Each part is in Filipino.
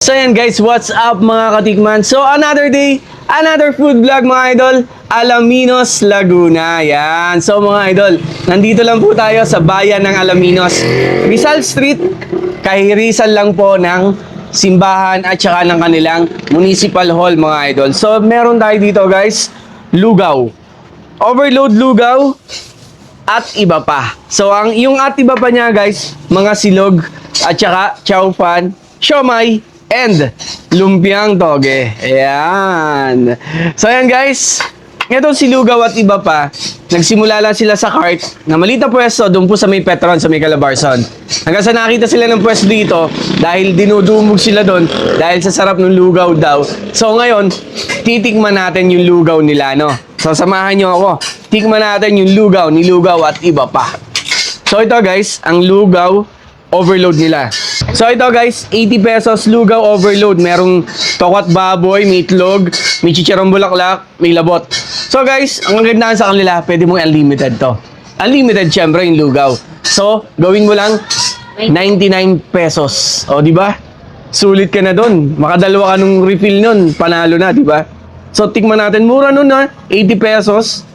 So yan guys, what's up mga katikman? So another day, another food vlog mga idol, Alaminos, Laguna. Yan. So mga idol, nandito lang po tayo sa bayan ng Alaminos, Rizal Street, kahirisan lang po ng simbahan at saka ng kanilang municipal hall mga idol. So meron tayo dito guys, lugaw. Overload lugaw at iba pa. So yung at iba pa niya guys, mga silog at saka chow fan, siomay, and lumpiang toge. Ayan. So ayan guys, itong si lugaw at iba pa, nagsimula lang sila sa cart na malita pwesto doon po sa may Petron, sa may Calabarzon. Hanggang sa nakita sila ng pwesto dito dahil dinudumog sila doon dahil sa sarap ng lugaw daw. So ngayon, titikman natin yung lugaw nila, no? So samahan nyo ako. Tikman natin yung lugaw, nilugaw at iba pa. So ito guys, ang lugaw overload nila. So ito guys, 80 pesos lugaw overload. Merong tokat baboy, may itlog, may chicharong bulaklak, may labot. So guys, ang gandaan sa kanila, pwede mong unlimited to. Unlimited syempre yung lugaw. So, gawin mo lang 99 pesos. O, di ba? Sulit ka na doon. Makadalawa ka nung refill nun, panalo na, di ba? So, tikman natin. Mura nun ha, 80 pesos.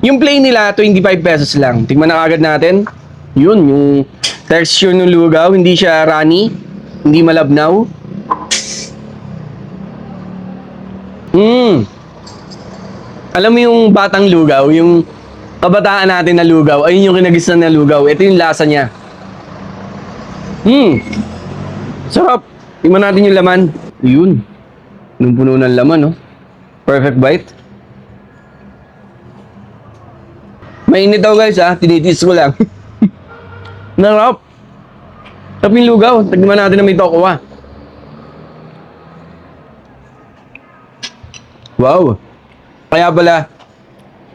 Yung plain nila, 25 pesos lang. Tikman na agad natin. Yun, yung texture ng lugaw, hindi siya runny, hindi malabnaw. Alam mo yung batang lugaw, yung kabataan natin na lugaw, ayun yung kinagisnan na lugaw. Ito yung lasa niya. Sarap. Tingnan natin yung laman. Yun. Punong-puno ng laman, no? Perfect bite. Mainit daw guys, ha? Tinitis ko lang. Narap. Sarap yung lugaw. Tignan natin na may tokwa. Wow. Kaya pala,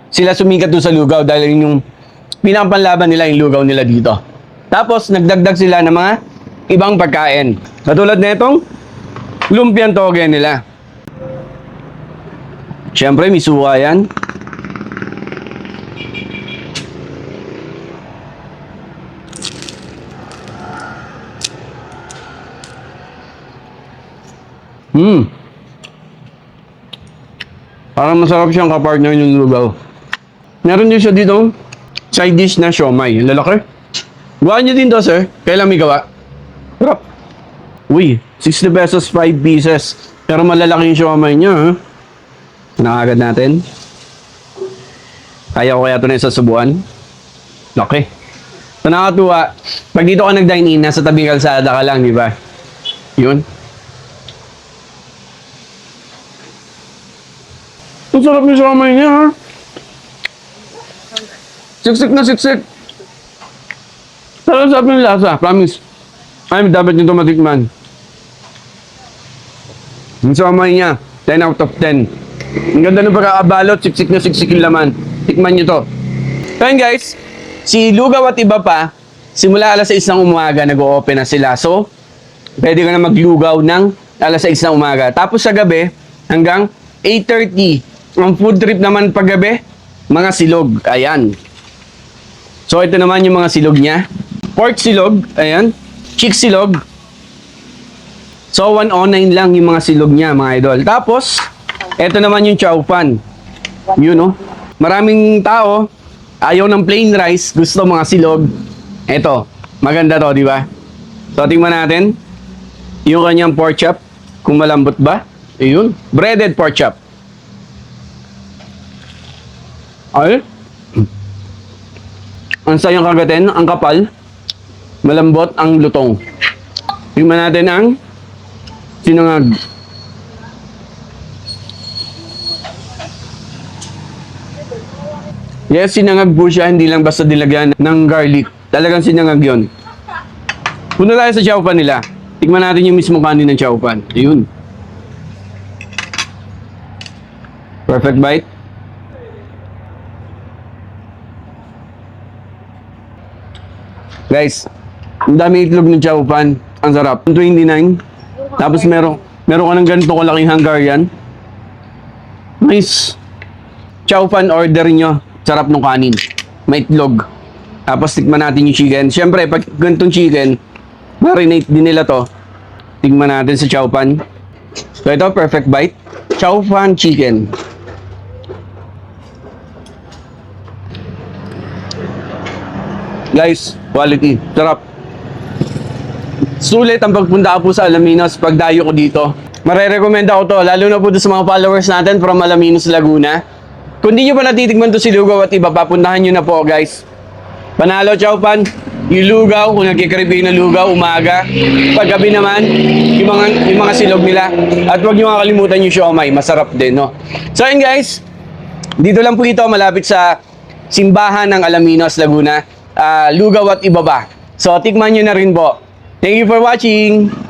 sila sumikat doon sa lugaw dahil yung pinakapanlaban nila yung lugaw nila dito. Tapos, nagdagdag sila ng mga ibang pagkain. Katulad na itong lumpiang toge nila. Siyempre, may suka yan. Parang masarap siyang kapartner yung lugaw. Meron din siya dito side dish na siomay. Ang lalaki. Gawa niyo din to, sir. Kailan may gawa? Sarap. Uy, 60 pesos, 5 pieces. Pero malalaki yung siomay niya, ha? Nakagad natin. Kaya ko kaya ito na sa subuan. Laki. So, nakatuwa. Pag dito ka nag-dine in, nasa tabing kalsada ka lang, di ba? Yun. Ang sarap yung siomay niya, ha? Siksik na siksik. Sarap yung lasa, promise. Ay, dapat nyo ito matikman. Yung siomay niya, 10 out of 10. Ang ganda ng pagkakabalot, siksik na siksik yung laman. Tikman nyo to. So yun guys, si lugaw at iba pa, simula alas 6 ng umaga, nag-o-open na sila. So, pwede ka na maglugaw ng alas 6 ng umaga. Tapos sa gabi, hanggang 8:30. Ang food trip naman paggabi, mga silog. Ayan. So, ito naman yung mga silog niya. Pork silog. Ayan. Chick silog. So, 109 lang yung mga silog niya, mga idol. Tapos, ito naman yung chow fan. Yun, no? Maraming tao, ayaw ng plain rice, gusto mga silog. Ito, maganda to, di ba? So, tingnan natin. Yung kanyang pork chop, kung malambot ba. Ayun. Breaded pork chop. Ay. Ang sayang kagatin, ang kapal, malambot ang lutong. Tingnan natin ang sinangag. Yes, sinangag po siya, hindi lang basta dilagyan ng garlic. Talagang sinangag yun. Punta tayo sa chow fan nila. Tingnan natin yung mismo kanin ng chow fan. Ayun. Perfect bite. Guys, ang dami itlog ng chow fan. Ang sarap. 29. Tapos meron ka ng ganito kalaking Hungarian. Nice. Chow fan order nyo. Sarap ng kanin. May itlog. Tapos tikman natin yung chicken. Siyempre, pag ganitong chicken, marinate din nila to. Tingnan natin sa chow pan. So ito, perfect bite. Chow pan chicken. Guys, quality. Sarap. Sulit ang pagpunta po sa Alaminos pag dayo ko dito. Marerekomenda ko to, lalo na po doon sa mga followers natin from Alaminos, Laguna. Kung di nyo pa natitikman to si Lugaw at iba, papuntahan nyo na po guys. Panalo chow pan, yung lugaw, kung nagkikribing na lugaw, umaga. Paggabi naman, yung mga silog nila. At huwag nyo kakalimutan yung siomay, masarap din, no? So yun guys, dito lang po ito, malapit sa simbahan ng Alaminos, Laguna. Lugaw at Ibaba. So tikman nyo na rin po. Thank you for watching!